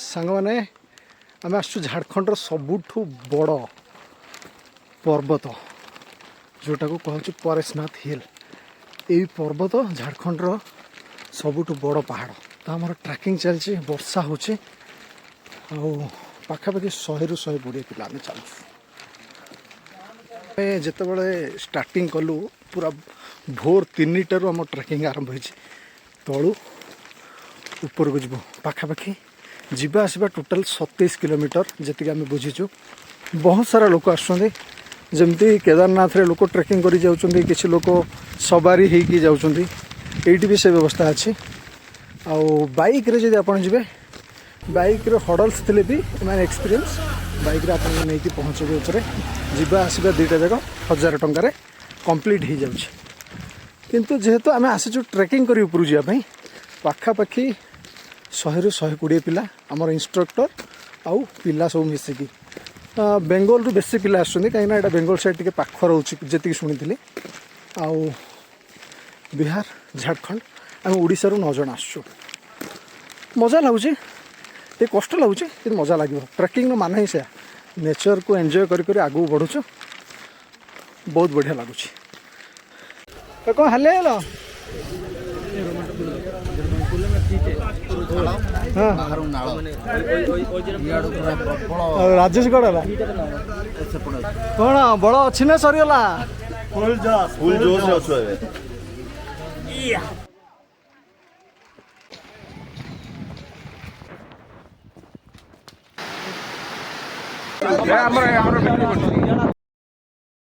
सांग मैंने आम आसु झारखंड सबुठ बड़ पर्वत जोटा को कहूँ परेशनाथ हिल। यही पर्वत झारखंड सबुठ बड़ पहाड़। तो आम ट्रैकिंग चलती वर्षा हो पाखापाखि 100 ରୁ 120 पिला आम चलु। जिते बड़े स्टार्टिंग कलु पूरा भोर 3टारू आम ट्रैकिंग आरंभ हो तलू ऊपर को जीव पाखापाखि जीवा आसवा टोटाल 27 किलोमीटर जी आम बुझीचु। बहुत सारा लोक आसमती केदारनाथ रे लोक ट्रेकिंग करी जाउछंदी, किछि लोक सवारी होइकी जाउछंदी। एइटी भी से व्यवस्था अच्छी। आउ बाइक रे जदि आपण जिवे बाइक रे हडल्स थिले भी माने एक्सपीरियंस बाइक रे आपण नै कि पहुंचबे ऊपर जीवा आसवा दुईटा जगह 1000 टंका रे कंप्लीट हो जाउछ। किंतु जेहेतु आम आसीचु ट्रेकिंग करी ऊपर जिया पई पाखापाखि 100 ରୁ 120 पिला आमर इंस्ट्रक्टर आउ पिला सब मिसिकी बेंगल रु बेसी पिला आसुंदी कहीं ना बेंगल साइड टिके पाख रोची जी शुणी आउ बिहार झारखंड आम ओडिशा रु 9 जन आसु। मजा लगुच ये कष्ट लगुच कि मजा लगे। ट्रेकिंग मान ही से नेचर को एंजॉय कर आगू बढ़ुचु बहुत बढ़िया लगुच। कौन हाले राजेश गढ़ कौन बड़ अच्छी ना सरीगला फुल जोश अच्छे ଆମର